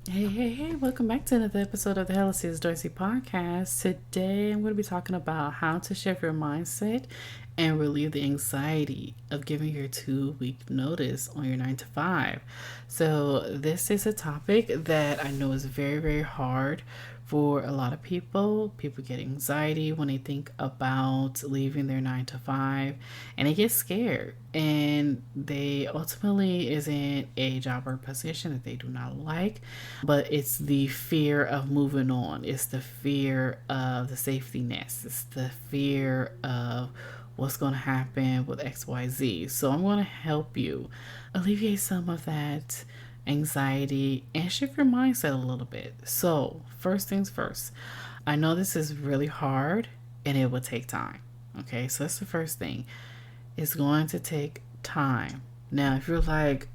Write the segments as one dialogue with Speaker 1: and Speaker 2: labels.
Speaker 1: Hey, welcome back to another episode of the Hell is Dorsey podcast. Today I'm going to be talking about how to shift your mindset and relieve the anxiety of giving your 2 week notice on your 9 to 5. So, this is a topic that I know is very, very hard for a lot of people. People get anxiety when they think about leaving their 9 to 5 and they get scared and they ultimately is in a job or position that they do not like, but it's the fear of moving on. It's the fear of the safety nets. It's the fear of what's going to happen with XYZ. So I'm going to help you alleviate some of that anxiety and shift your mindset a little bit. So, first things first, I know this is really hard and it will take time. Okay, so that's the first thing. It's going to take time. Now, if you're like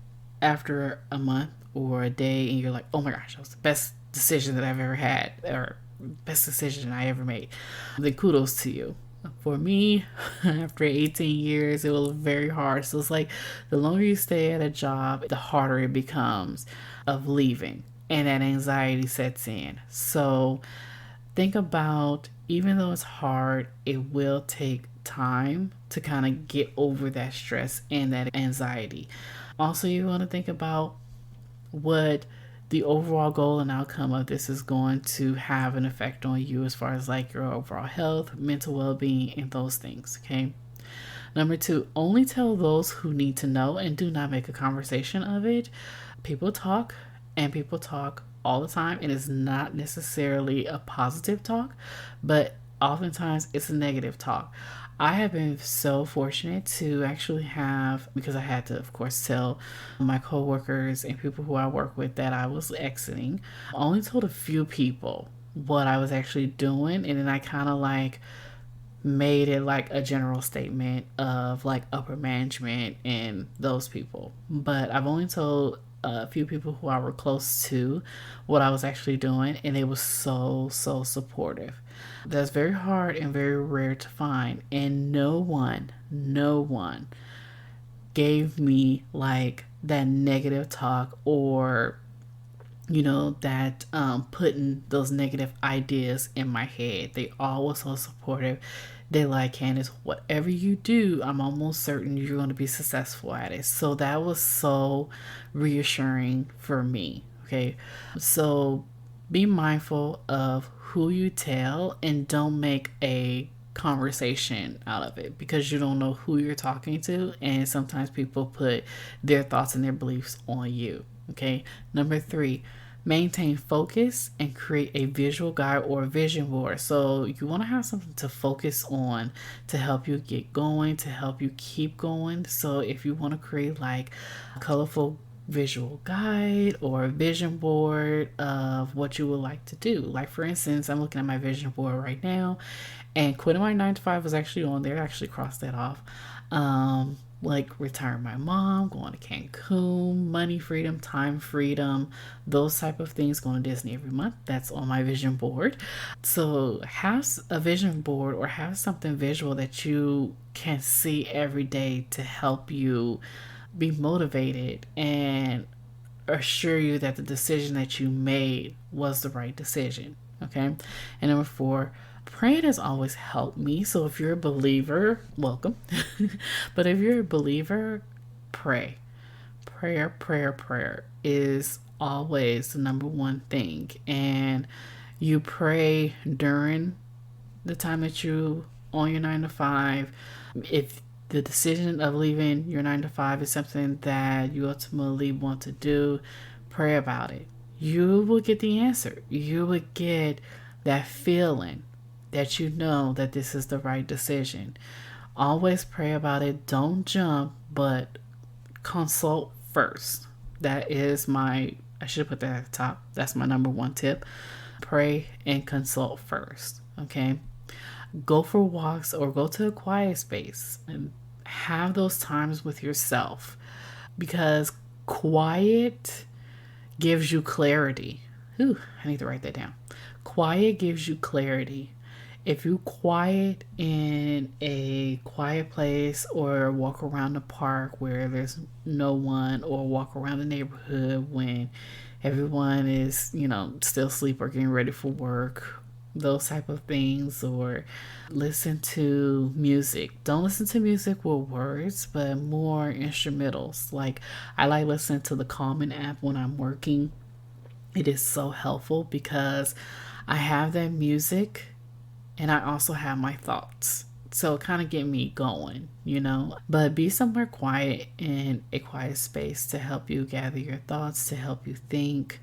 Speaker 1: after a month or a day and you're like, oh my gosh, that was the best decision that I've ever had, or best decision I ever made, then kudos to you. For me, after 18 years, it was very hard. So it's like the longer you stay at a job, the harder it becomes of leaving, and that anxiety sets in. So think about, even though it's hard, it will take time to kind of get over that stress and that anxiety. Also, you want to think about what the overall goal and outcome of this is going to have an effect on you as far as like your overall health, mental well-being, and those things. Okay. Number two, only tell those who need to know and do not make a conversation of it. People talk and people talk all the time, and it's not necessarily a positive talk, but oftentimes it's a negative talk. I have been so fortunate to actually have, because I had to, of course, tell my coworkers and people who I work with that I was exiting. I only told a few people what I was actually doing, and then I kind of like made it like a general statement of like upper management and those people. But I've only told a few people who I were close to what I was actually doing, and they were so supportive. That's very hard and very rare to find, and no one gave me like that negative talk, or that putting those negative ideas in my head. They all were so supportive. They like, Candace, whatever you do, I'm almost certain you're going to be successful at it. So that was so reassuring for me. Okay, so be mindful of who you tell and don't make a conversation out of it, because you don't know who you're talking to, and sometimes people put their thoughts and their beliefs on you. Okay, number three, maintain focus and create a visual guide or a vision board. So you want to have something to focus on to help you get going, to help you keep going. So if you want to create like a colorful visual guide or a vision board of what you would like to do. Like, for instance, I'm looking at my vision board right now, and quitting my 9 to 5 was actually on there. I actually crossed that off. Like retiring my mom, going to Cancun, money freedom, time freedom, those type of things, going to Disney every month. That's on my vision board. So have a vision board or have something visual that you can see every day to help you be motivated and assure you that the decision that you made was the right decision. Okay. And number four, praying has always helped me. So if you're a believer, welcome. But if you're a believer, pray. Prayer is always the number one thing. And you pray during the time that you on your 9 to 5. If the decision of leaving your 9 to 5 is something that you ultimately want to do, pray about it. You will get the answer. You will get that feeling that you know that this is the right decision. Always pray about it. Don't jump, but consult first. That is I should put that at the top. That's my number one tip. Pray and consult first. Okay. Go for walks or go to a quiet space and have those times with yourself, because quiet gives you clarity. Ooh, I need to write that down. Quiet gives you clarity. If you quiet in a quiet place or walk around the park where there's no one, or walk around the neighborhood when everyone is, still asleep or getting ready for work, those type of things. Or listen to music. Don't listen to music with words, but more instrumentals. Like, I like listening to the Calming app when I'm working. It is so helpful because I have that music and I also have my thoughts. So it kind of get me going. But be somewhere quiet, in a quiet space, to help you gather your thoughts, to help you think,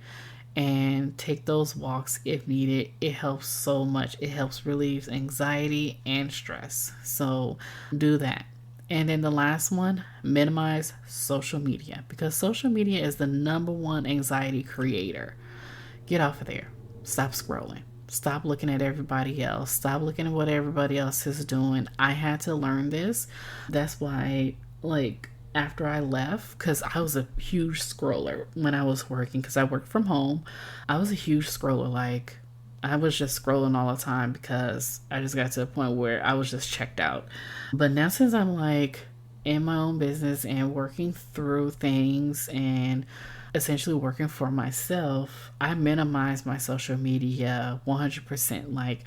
Speaker 1: and take those walks if needed. It helps so much. It helps relieve anxiety and stress. So do that. And then the last one, minimize social media, because social media is the number one anxiety creator. Get off of there. Stop scrolling. Stop looking at everybody else. Stop looking at what everybody else is doing. I had to learn this. That's why, like, after I left, because I was a huge scroller when I was working, because I worked from home. I was a huge scroller. Like, I was just scrolling all the time because I just got to a point where I was just checked out. But now, since I'm like in my own business and working through things and essentially working for myself, I minimize my social media 100%. Like,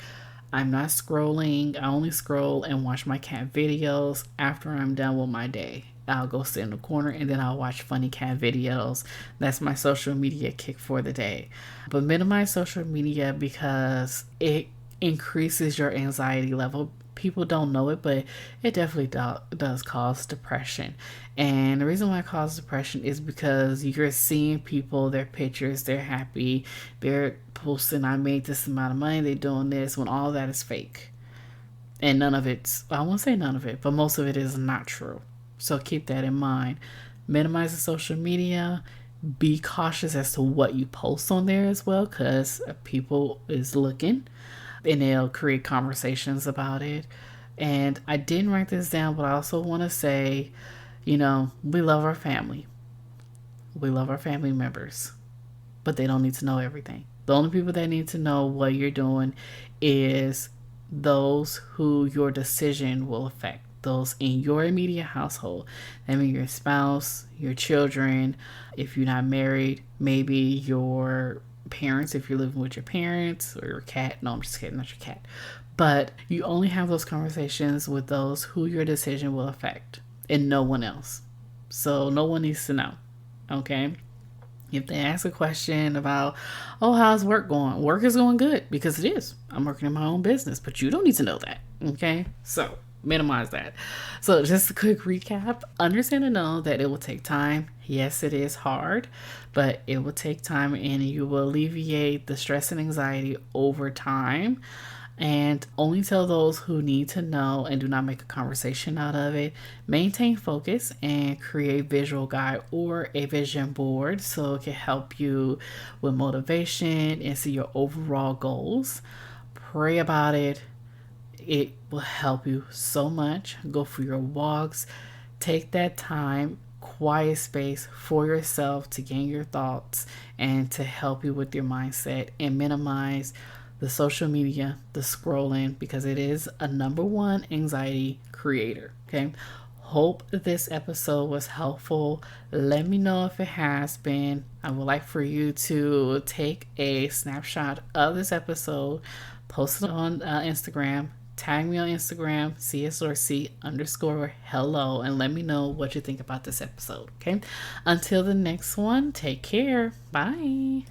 Speaker 1: I'm not scrolling. I only scroll and watch my cat videos after I'm done with my day. I'll go sit in the corner and then I'll watch funny cat videos. That's my social media kick for the day. But minimize social media because it increases your anxiety level. People don't know it, but it definitely does cause depression. And the reason why it causes depression is because you're seeing people, their pictures, they're happy, they're posting, I made this amount of money, they're doing this, when all that is fake. And none of it's, I won't say none of it, but most of it is not true. So keep that in mind. Minimize the social media. Be cautious as to what you post on there as well, because people is looking and they'll create conversations about it. And I didn't write this down, but I also want to say, we love our family. We love our family members, but they don't need to know everything. The only people that need to know what you're doing is those who your decision will affect, those in your immediate household. I mean, your spouse, your children, if you're not married, maybe your parents, if you're living with your parents, or your cat. No, I'm just kidding, not your cat. But you only have those conversations with those who your decision will affect, and no one else. So no one needs to know. Okay? If they ask a question about, oh, how's work going? Work is going good, because it is. I'm working in my own business, but you don't need to know that. Okay? So minimize that. So just a quick recap. Understand and know that it will take time. Yes, it is hard, but it will take time, and you will alleviate the stress and anxiety over time. And only tell those who need to know, and do not make a conversation out of it. Maintain focus and create visual guide or a vision board so it can help you with motivation and see your overall goals. Pray about it. It will help you so much. Go for your walks. Take that time, quiet space for yourself to gain your thoughts and to help you with your mindset, and minimize the social media, the scrolling, because it is a number one anxiety creator. Okay. Hope this episode was helpful. Let me know if it has been. I would like for you to take a snapshot of this episode, post it on Instagram, tag me on Instagram, CSRC_hello, and let me know what you think about this episode. Okay. Until the next one, take care. Bye.